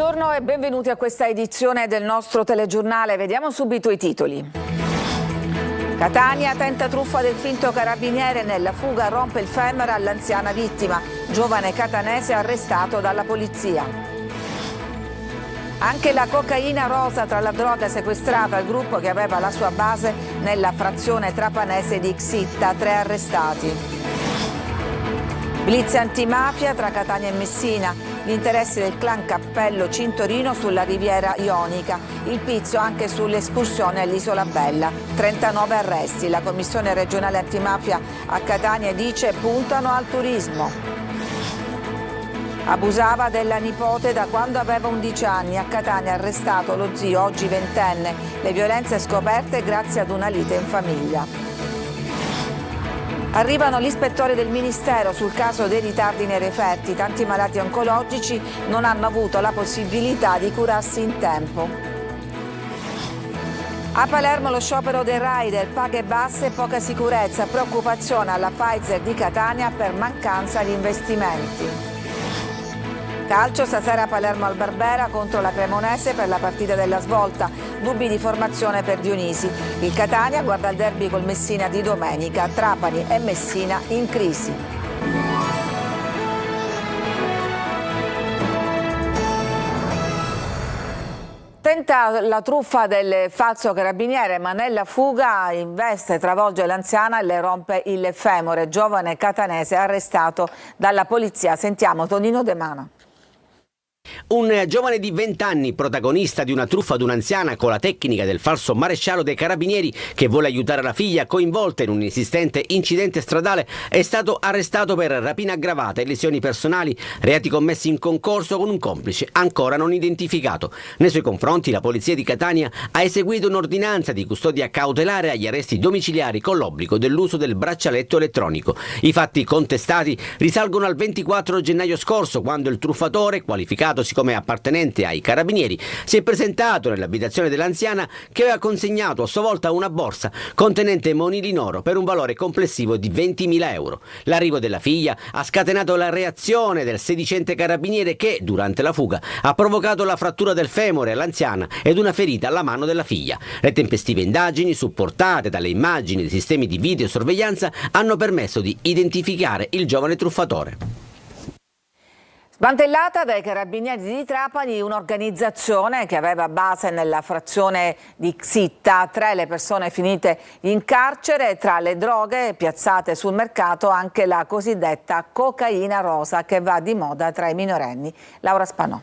Buongiorno e benvenuti a questa edizione del nostro telegiornale. Vediamo subito i titoli. Catania tenta truffa del finto carabiniere, nella fuga rompe il femore all'anziana vittima. Giovane catanese arrestato dalla polizia. Anche la cocaina rosa tra la droga sequestrata al gruppo che aveva la sua base nella frazione trapanese di Xitta, 3 arrestati. Blitz antimafia tra Catania e Messina, gli interessi del clan Cappello Cintorino sulla riviera ionica, il pizzo anche sull'escursione all'Isola Bella, 39 arresti. La Commissione regionale antimafia a Catania dice puntano al turismo. Abusava della nipote da quando aveva 11 anni, a Catania arrestato lo zio, oggi 20enne, le violenze scoperte grazie ad una lite in famiglia. Arrivano gli ispettori del Ministero sul caso dei ritardi nei referti. Tanti malati oncologici non hanno avuto la possibilità di curarsi in tempo. A Palermo lo sciopero dei rider, paghe basse e poca sicurezza, preoccupazione alla Pfizer di Catania per mancanza di investimenti. Calcio, stasera Palermo al Barbera contro la Cremonese per la partita della svolta, dubbi di formazione per Dionisi. Il Catania guarda il derby col Messina di domenica, Trapani e Messina in crisi. Tenta la truffa del falso carabiniere, ma nella fuga investe, travolge l'anziana e le rompe il femore. Giovane catanese arrestato dalla polizia. Sentiamo Tonino De Mano. Un giovane di 20 anni, protagonista di una truffa ad un'anziana con la tecnica del falso maresciallo dei carabinieri che vuole aiutare la figlia coinvolta in un inesistente incidente stradale, è stato arrestato per rapina aggravata e lesioni personali, reati commessi in concorso con un complice ancora non identificato. Nei suoi confronti la polizia di Catania ha eseguito un'ordinanza di custodia cautelare agli arresti domiciliari con l'obbligo dell'uso del braccialetto elettronico. I fatti contestati risalgono al 24 gennaio scorso, quando il truffatore, qualificatosi come appartenente ai carabinieri, si è presentato nell'abitazione dell'anziana, che aveva consegnato a sua volta una borsa contenente monili in oro per un valore complessivo di 20.000 euro. L'arrivo della figlia ha scatenato la reazione del sedicente carabiniere che, durante la fuga, ha provocato la frattura del femore all'anziana ed una ferita alla mano della figlia. Le tempestive indagini, supportate dalle immagini dei sistemi di videosorveglianza, hanno permesso di identificare il giovane truffatore. Smantellata dai carabinieri di Trapani un'organizzazione che aveva base nella frazione di Xitta, 3 le persone finite in carcere, tra le droghe piazzate sul mercato anche la cosiddetta cocaina rosa che va di moda tra i minorenni. Laura Spanò.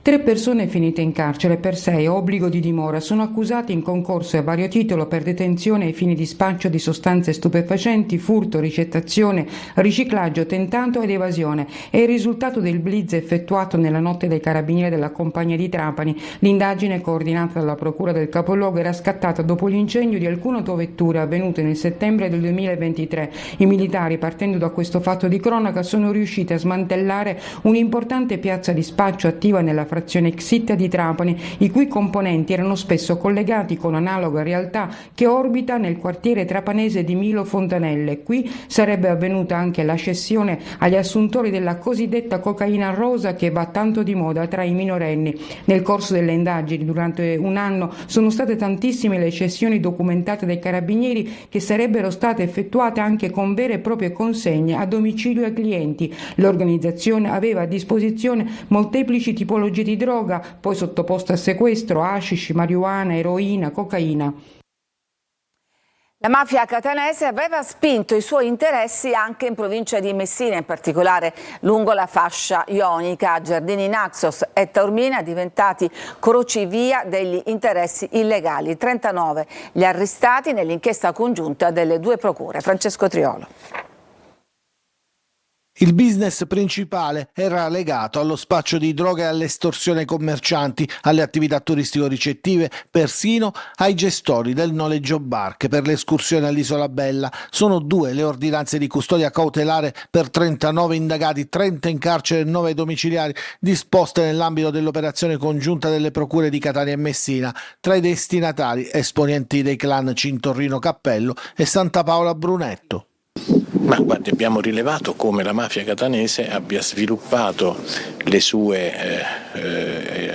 3 persone finite in carcere per 6 obbligo di dimora sono accusati in concorso a vario titolo per detenzione ai fini di spaccio di sostanze stupefacenti, furto, ricettazione, riciclaggio, tentato ed evasione. È il risultato del blitz effettuato nella notte dai carabinieri della compagnia di Trapani. L'indagine, coordinata dalla procura del capoluogo, era scattata dopo l'incendio di alcune autovetture avvenute nel settembre del 2023. I militari, partendo da questo fatto di cronaca, sono riusciti a smantellare un'importante piazza di spaccio attiva nella frazione Xitta di Trapani, i cui componenti erano spesso collegati con analoga realtà che orbita nel quartiere trapanese di Milo Fontanelle. Qui sarebbe avvenuta anche la cessione agli assuntori della cosiddetta cocaina rosa che va tanto di moda tra i minorenni. Nel corso delle indagini, durante un anno, sono state tantissime le cessioni documentate dai carabinieri, che sarebbero state effettuate anche con vere e proprie consegne a domicilio ai clienti. L'organizzazione aveva a disposizione molteplici tipologie di droga, poi sottoposta a sequestro, hashish, marijuana, eroina, cocaina. La mafia catanese aveva spinto i suoi interessi anche in provincia di Messina, in particolare lungo la fascia ionica. Giardini Naxos e Taormina diventati crocevia degli interessi illegali. 39 gli arrestati nell'inchiesta congiunta delle 2 procure. Francesco Triolo. Il business principale era legato allo spaccio di droga e all'estorsione ai commercianti, alle attività turistico-ricettive, persino ai gestori del noleggio barche per le escursioni all'Isola Bella. Sono 2 le ordinanze di custodia cautelare per 39 indagati, 30 in carcere e 9 domiciliari, disposte nell'ambito dell'operazione congiunta delle procure di Catania e Messina. Tra i destinatari, esponenti dei clan Cintorino Cappello e Santa Paola Brunetto. Ma guardi, abbiamo rilevato come la mafia catanese abbia sviluppato le sue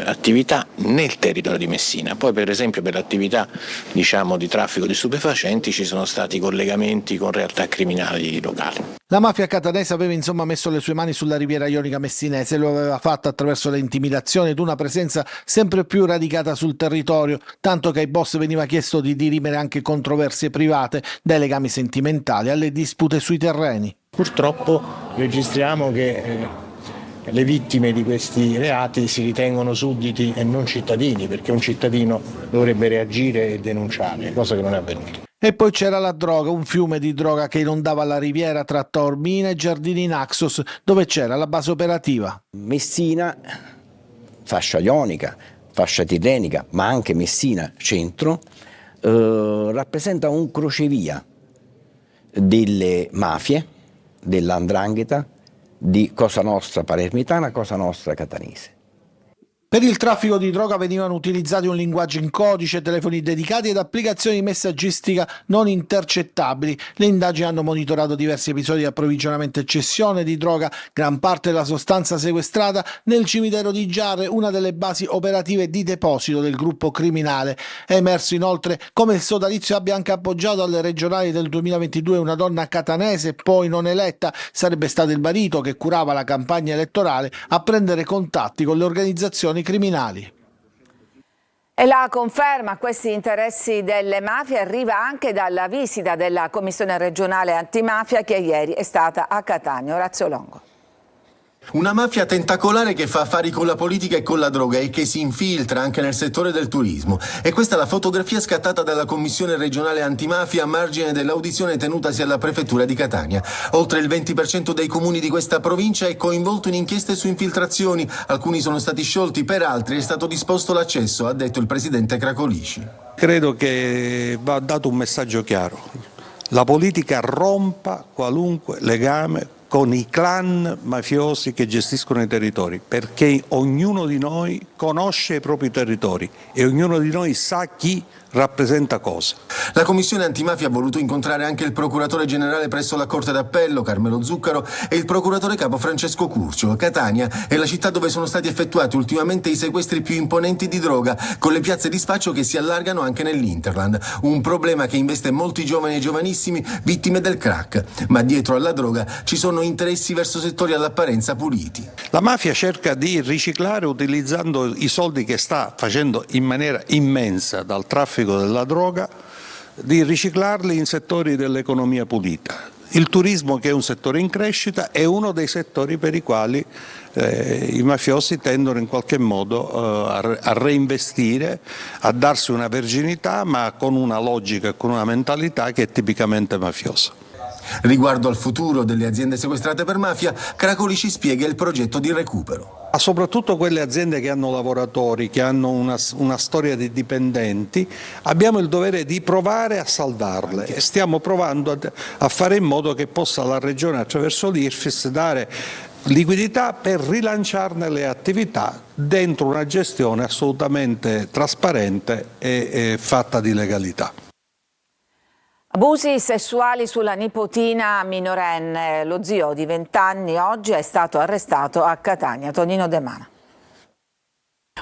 attività nel territorio di Messina. Poi per esempio per l'attività di traffico di stupefacenti ci sono stati collegamenti con realtà criminali locali. La mafia catanese aveva insomma messo le sue mani sulla riviera ionica messinese, lo aveva fatto attraverso le intimidazioni ed una presenza sempre più radicata sul territorio, tanto che ai boss veniva chiesto di dirimere anche controversie private, dai legami sentimentali alle dispute sui terreni. Purtroppo registriamo che le vittime di questi reati si ritengono sudditi e non cittadini, perché un cittadino dovrebbe reagire e denunciare, cosa che non è avvenuta. E poi c'era la droga, un fiume di droga che inondava la riviera tra Taormina e Giardini Naxos, dove c'era la base operativa. Messina, fascia ionica, fascia tirrenica, ma anche Messina centro, rappresenta un crocevia delle mafie, dell''ndrangheta, di Cosa Nostra palermitana, Cosa Nostra catanese. Per il traffico di droga venivano utilizzati un linguaggio in codice, telefoni dedicati ed applicazioni di messaggistica non intercettabili. Le indagini hanno monitorato diversi episodi di approvvigionamento e cessione di droga, gran parte della sostanza sequestrata nel cimitero di Giarre, una delle basi operative di deposito del gruppo criminale. È emerso inoltre come il sodalizio abbia anche appoggiato alle regionali del 2022 una donna catanese, poi non eletta, sarebbe stato il marito che curava la campagna elettorale, a prendere contatti con le organizzazioni criminali. E la conferma a questi interessi delle mafie arriva anche dalla visita della Commissione regionale antimafia che ieri è stata a Catania. Orazio Longo. Una mafia tentacolare che fa affari con la politica e con la droga e che si infiltra anche nel settore del turismo. E questa è la fotografia scattata dalla Commissione regionale antimafia a margine dell'audizione tenutasi alla prefettura di Catania. Oltre il 20% dei comuni di questa provincia è coinvolto in inchieste su infiltrazioni. Alcuni sono stati sciolti, per altri è stato disposto l'accesso, ha detto il presidente Cracolici. Credo che va dato un messaggio chiaro. La politica rompa qualunque legame con i clan mafiosi che gestiscono i territori, perché ognuno di noi conosce i propri territori e ognuno di noi sa chi rappresenta cosa. La Commissione antimafia ha voluto incontrare anche il procuratore generale presso la Corte d'Appello, Carmelo Zuccaro, e il procuratore capo Francesco Curcio. Catania è la città dove sono stati effettuati ultimamente i sequestri più imponenti di droga, con le piazze di spaccio che si allargano anche nell'Interland. Un problema che investe molti giovani e giovanissimi vittime del crack. Ma dietro alla droga ci sono interessi verso settori all'apparenza puliti. La mafia cerca di riciclare utilizzando i soldi che sta facendo in maniera immensa dal traffico della droga, di riciclarli in settori dell'economia pulita. Il turismo, che è un settore in crescita, è uno dei settori per i quali i mafiosi tendono in qualche modo a reinvestire, a darsi una verginità, ma con una logica e con una mentalità che è tipicamente mafiosa. Riguardo al futuro delle aziende sequestrate per mafia, Cracolici spiega il progetto di recupero. Soprattutto quelle aziende che hanno lavoratori, che hanno una storia di dipendenti, abbiamo il dovere di provare a salvarle e stiamo provando a fare in modo che possa la Regione, attraverso l'IRFIS, dare liquidità per rilanciarne le attività dentro una gestione assolutamente trasparente e fatta di legalità. Abusi sessuali sulla nipotina minorenne. Lo zio di 20 anni oggi è stato arrestato a Catania. Tonino De Mana.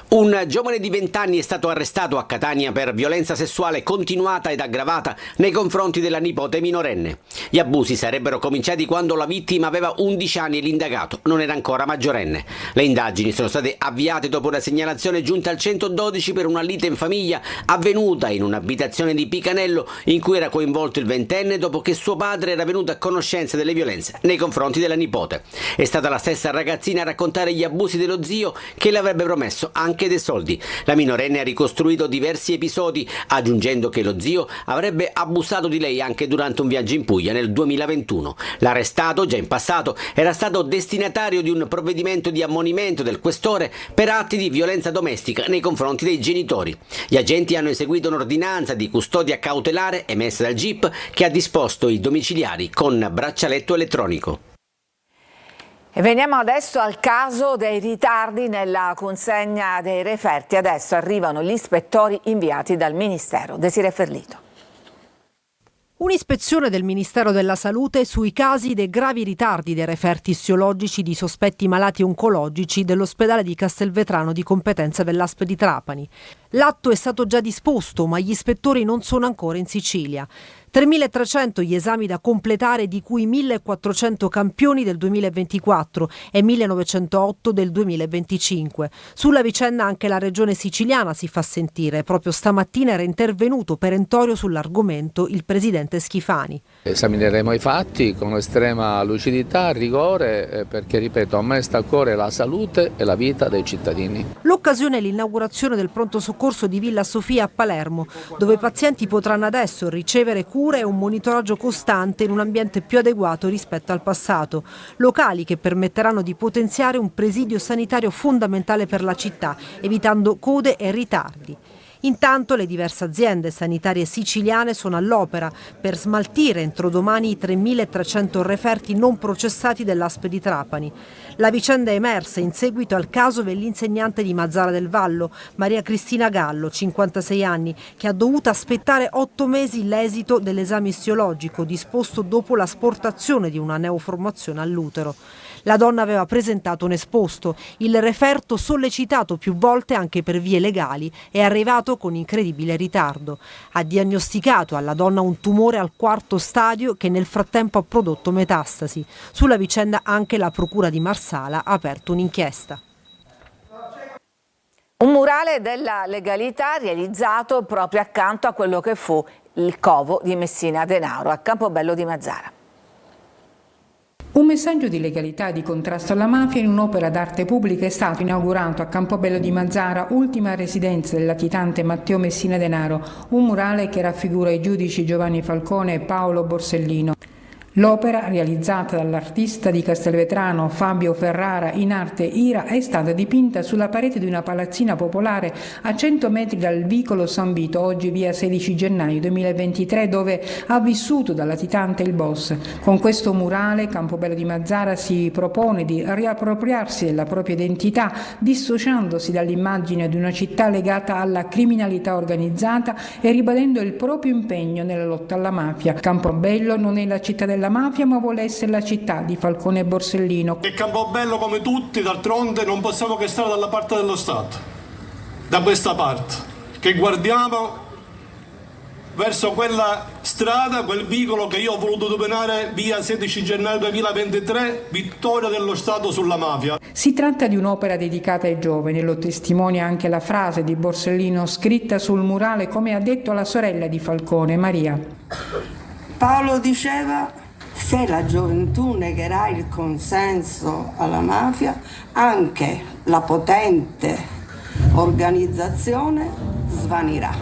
Un giovane di 20 anni è stato arrestato a Catania per violenza sessuale continuata ed aggravata nei confronti della nipote minorenne. Gli abusi sarebbero cominciati quando la vittima aveva 11 anni e l'indagato non era ancora maggiorenne. Le indagini sono state avviate dopo una segnalazione giunta al 112 per una lite in famiglia avvenuta in un'abitazione di Picanello in cui era coinvolto il ventenne dopo che suo padre era venuto a conoscenza delle violenze nei confronti della nipote. È stata la stessa ragazzina a raccontare gli abusi dello zio, che le avrebbe promesso anche dei soldi. La minorenne ha ricostruito diversi episodi, aggiungendo che lo zio avrebbe abusato di lei anche durante un viaggio in Puglia nel 2021. L'arrestato, già in passato, era stato destinatario di un provvedimento di ammonimento del questore per atti di violenza domestica nei confronti dei genitori. Gli agenti hanno eseguito un'ordinanza di custodia cautelare emessa dal GIP che ha disposto i domiciliari con braccialetto elettronico. E veniamo adesso al caso dei ritardi nella consegna dei referti. Adesso arrivano gli ispettori inviati dal Ministero. Desiree Ferlito. Un'ispezione del Ministero della Salute sui casi dei gravi ritardi dei referti istiologici di sospetti malati oncologici dell'ospedale di Castelvetrano di competenza dell'ASP di Trapani. L'atto è stato già disposto, ma gli ispettori non sono ancora in Sicilia. 3.300 gli esami da completare, di cui 1.400 campioni del 2024 e 1.908 del 2025. Sulla vicenda anche la regione siciliana si fa sentire. Proprio stamattina era intervenuto perentorio sull'argomento il presidente Schifani. Esamineremo i fatti con estrema lucidità, rigore, perché ripeto, a me sta a cuore la salute e la vita dei cittadini. L'occasione è l'inaugurazione del pronto soccorso di Villa Sofia a Palermo, dove i pazienti potranno adesso ricevere cure e un monitoraggio costante in un ambiente più adeguato rispetto al passato. Locali che permetteranno di potenziare un presidio sanitario fondamentale per la città, evitando code e ritardi. Intanto le diverse aziende sanitarie siciliane sono all'opera per smaltire entro domani i 3.300 referti non processati dell'ASP di Trapani. La vicenda è emersa in seguito al caso dell'insegnante di Mazzara del Vallo, Maria Cristina Gallo, 56 anni, che ha dovuto aspettare 8 mesi l'esito dell'esame istiologico disposto dopo l'asportazione di una neoformazione all'utero. La donna aveva presentato un esposto. Il referto, sollecitato più volte anche per vie legali, è arrivato con incredibile ritardo. Ha diagnosticato alla donna un tumore al 4° stadio che nel frattempo ha prodotto metastasi. Sulla vicenda anche la procura di Marsala ha aperto un'inchiesta. Un murale della legalità realizzato proprio accanto a quello che fu il covo di Messina Denaro a Campobello di Mazzara. Un messaggio di legalità e di contrasto alla mafia in un'opera d'arte pubblica è stato inaugurato a Campobello di Mazzara, ultima residenza del latitante Matteo Messina Denaro, un murale che raffigura i giudici Giovanni Falcone e Paolo Borsellino. L'opera, realizzata dall'artista di Castelvetrano Fabio Ferrara in arte Ira, è stata dipinta sulla parete di una palazzina popolare a 100 metri dal vicolo San Vito, oggi via 16 gennaio 2023, dove ha vissuto da latitante il boss. Con questo murale Campobello di Mazzara si propone di riappropriarsi della propria identità, dissociandosi dall'immagine di una città legata alla criminalità organizzata e ribadendo il proprio impegno nella lotta alla mafia. Campobello non è la città della mafia, ma vuole essere la città di Falcone e Borsellino. E Campobello, come tutti, d'altronde non possiamo che stare dalla parte dello Stato, da questa parte, che guardiamo verso quella strada, quel vicolo che io ho voluto denominare via 16 gennaio 2023, vittoria dello Stato sulla mafia. Si tratta di un'opera dedicata ai giovani, lo testimonia anche la frase di Borsellino scritta sul murale, come ha detto alla sorella di Falcone, Maria. Paolo diceva: se la gioventù negherà il consenso alla mafia, anche la potente organizzazione svanirà.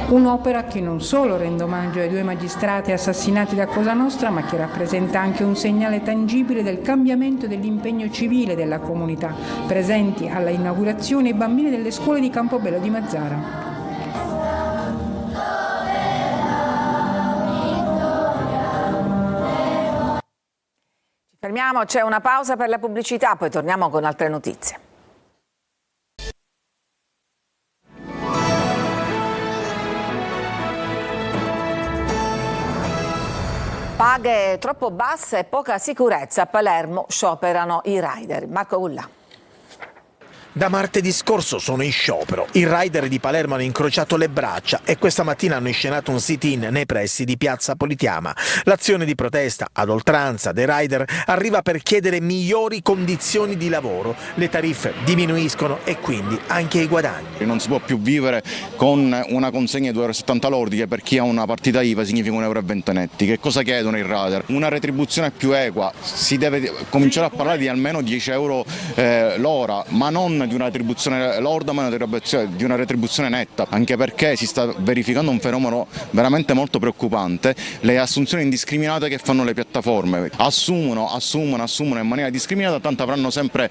Un'opera che non solo rende omaggio ai 2 magistrati assassinati da Cosa Nostra, ma che rappresenta anche un segnale tangibile del cambiamento dell'impegno civile della comunità. Presenti alla inaugurazione i bambini delle scuole di Campobello di Mazzara. Fermiamo, c'è una pausa per la pubblicità, poi torniamo con altre notizie. Paghe troppo basse e poca sicurezza. A Palermo scioperano i rider. Marco Gullà. Da martedì scorso sono in sciopero. I rider di Palermo hanno incrociato le braccia e questa mattina hanno inscenato un sit-in nei pressi di Piazza Politeama. L'azione di protesta ad oltranza dei rider arriva per chiedere migliori condizioni di lavoro. Le tariffe diminuiscono e quindi anche i guadagni. Non si può più vivere con una consegna di 2,70 € lordi, che per chi ha una partita IVA significa 1,20 € netti. Che cosa chiedono i rider? Una retribuzione più equa. Si deve cominciare a parlare di almeno 10 euro l'ora, ma non di una retribuzione lorda, ma di una retribuzione netta, anche perché si sta verificando un fenomeno veramente molto preoccupante: le assunzioni indiscriminate che fanno le piattaforme. Assumono in maniera discriminata, tanto avranno sempre,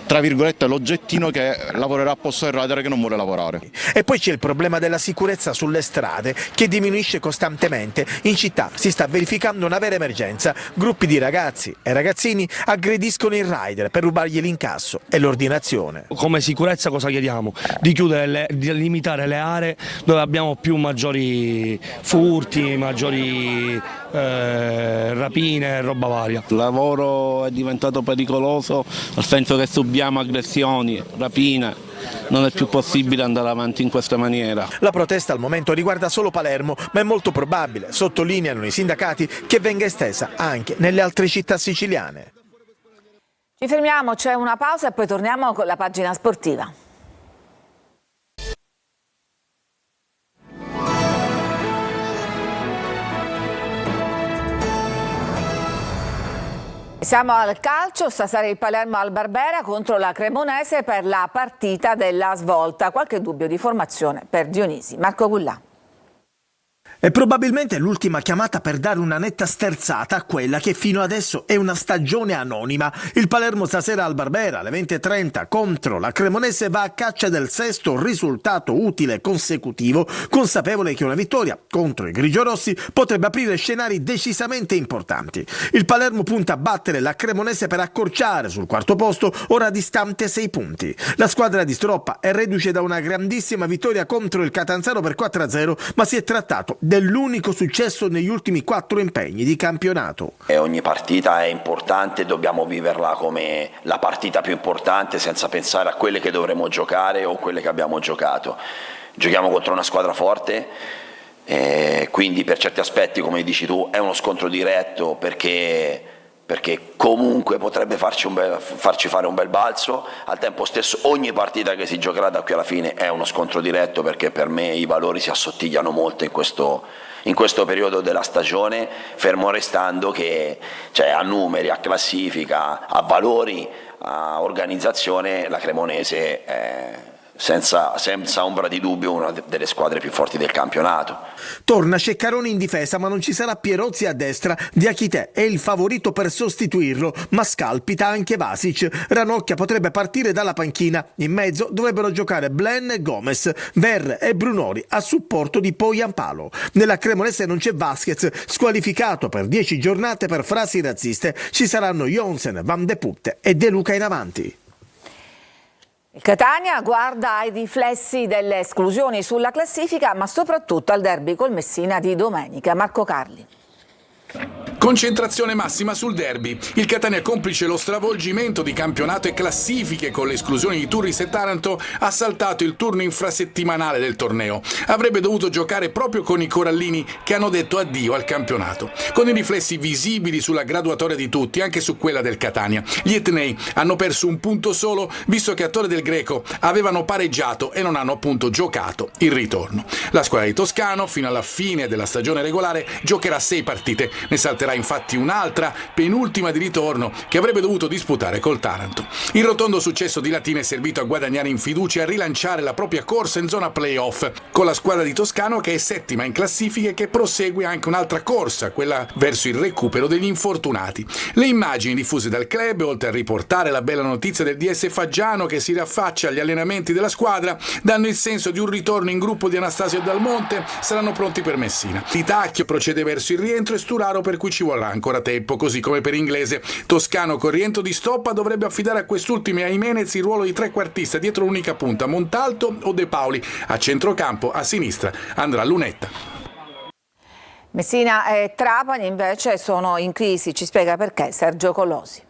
tra virgolette, l'oggettino che lavorerà a posto del rider che non vuole lavorare. E poi c'è il problema della sicurezza sulle strade, che diminuisce costantemente. In città si sta verificando una vera emergenza. Gruppi di ragazzi e ragazzini aggrediscono il rider per rubargli l'incasso e l'ordinazione. Come sicurezza cosa chiediamo? Di chiudere, di limitare le aree dove abbiamo maggiori furti, maggiori rapine e roba varia. Il lavoro è diventato pericoloso, nel senso che subiamo aggressioni, rapine. Non è più possibile andare avanti in questa maniera. La protesta al momento riguarda solo Palermo, ma è molto probabile, sottolineano i sindacati, che venga estesa anche nelle altre città siciliane. Ci fermiamo, c'è una pausa e poi torniamo con la pagina sportiva. Siamo al calcio, stasera il Palermo al Barbera contro la Cremonese per la partita della svolta. Qualche dubbio di formazione per Dionisi. Marco Gullà. È probabilmente l'ultima chiamata per dare una netta sterzata a quella che fino adesso è una stagione anonima. Il Palermo stasera al Barbera alle 20:30 contro la Cremonese va a caccia del sesto risultato utile consecutivo, consapevole che una vittoria contro i grigiorossi potrebbe aprire scenari decisamente importanti. Il Palermo punta a battere la Cremonese per accorciare sul quarto posto, ora distante 6 punti. La squadra di Stroppa è reduce da una grandissima vittoria contro il Catanzaro per 4-0, ma si è trattato dell'unico successo negli ultimi 4 impegni di campionato. Ogni partita è importante, dobbiamo viverla come la partita più importante senza pensare a quelle che dovremo giocare o quelle che abbiamo giocato. Giochiamo contro una squadra forte, quindi per certi aspetti, come dici tu, è uno scontro diretto perché comunque potrebbe farci fare un bel balzo. Al tempo stesso ogni partita che si giocherà da qui alla fine è uno scontro diretto, perché per me i valori si assottigliano molto in questo periodo della stagione, fermo restando che a numeri, a classifica, a valori, a organizzazione la Cremonese è senza ombra di dubbio una delle squadre più forti del campionato. Torna Ceccaroni in difesa, ma non ci sarà Pierozzi a destra. Diachité è il favorito per sostituirlo, ma scalpita anche Vasic. Ranocchia potrebbe partire dalla panchina. In mezzo dovrebbero giocare Blen e Gomez, Ver e Brunori a supporto di Poyampalo. Nella Cremonese non c'è Vasquez, squalificato per 10 giornate per frasi razziste. Ci saranno Jonsen, Van de Putte e De Luca in avanti. Il Catania guarda ai riflessi delle esclusioni sulla classifica, ma soprattutto al derby col Messina di domenica. Marco Carli. Concentrazione massima sul derby. Il Catania, complice lo stravolgimento di campionato e classifiche con le esclusioni di Turris e Taranto, ha saltato il turno infrasettimanale del torneo. Avrebbe dovuto giocare proprio con i corallini, che hanno detto addio al campionato. Con i riflessi visibili sulla graduatoria di tutti, anche su quella del Catania. Gli etnei hanno perso un punto solo, visto che a Torre del Greco avevano pareggiato e non hanno appunto giocato il ritorno. La squadra di Toscano, fino alla fine della stagione regolare, giocherà 6 partite. Ne salterà infatti un'altra, penultima di ritorno, che avrebbe dovuto disputare col Taranto. Il rotondo successo di Latina è servito a guadagnare in fiducia e a rilanciare la propria corsa in zona playoff, con la squadra di Toscano che è settima in classifica e che prosegue anche un'altra corsa, quella verso il recupero degli infortunati. Le immagini diffuse dal club, oltre a riportare la bella notizia del DS Faggiano che si riaffaccia agli allenamenti della squadra, danno il senso di un ritorno in gruppo di Anastasio Dal Monte. Saranno pronti per Messina. Titacchio procede verso il rientro e Sturaro, per cui ci vorrà ancora tempo, così come per Inglese. Toscano, con rientro di Stoppa, dovrebbe affidare a quest'ultimo e a Jimenez il ruolo di trequartista dietro l'unica punta, Montalto o De Paoli. A centrocampo, a sinistra, andrà Lunetta. Messina e Trapani invece sono in crisi, ci spiega perché Sergio Colosi.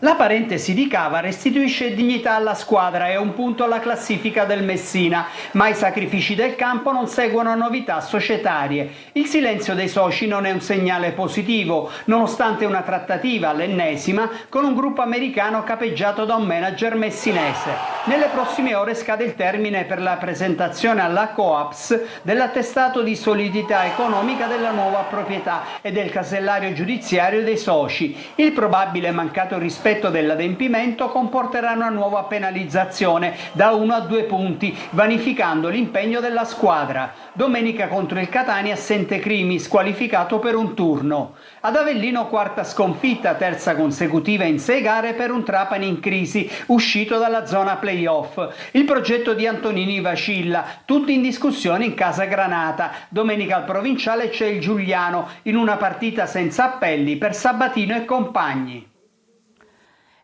La parentesi di Cava restituisce dignità alla squadra e un punto alla classifica del Messina, ma i sacrifici del campo non seguono novità societarie. Il silenzio dei soci non è un segnale positivo, nonostante una trattativa, l'ennesima, con un gruppo americano capeggiato da un manager messinese. Nelle prossime ore scade il termine per la presentazione alla Coaps dell'attestato di solidità economica della nuova proprietà e del casellario giudiziario dei soci. Il probabile mancato rispetto dell'adempimento comporterà una nuova penalizzazione da 1 a 2 punti, vanificando l'impegno della squadra. Domenica contro il Catania assente Crimi, squalificato per un turno. Ad Avellino quarta sconfitta, terza consecutiva in 6 gare per un Trapani in crisi, uscito dalla zona playoff. Il progetto di Antonini vacilla, tutti in discussione in casa Granata. Domenica al Provinciale c'è il Giuliano, in una partita senza appelli per Sabatino e compagni.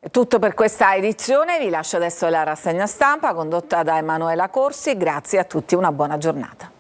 È tutto per questa edizione, vi lascio adesso la rassegna stampa condotta da Emanuela Corsi, grazie a tutti, una buona giornata.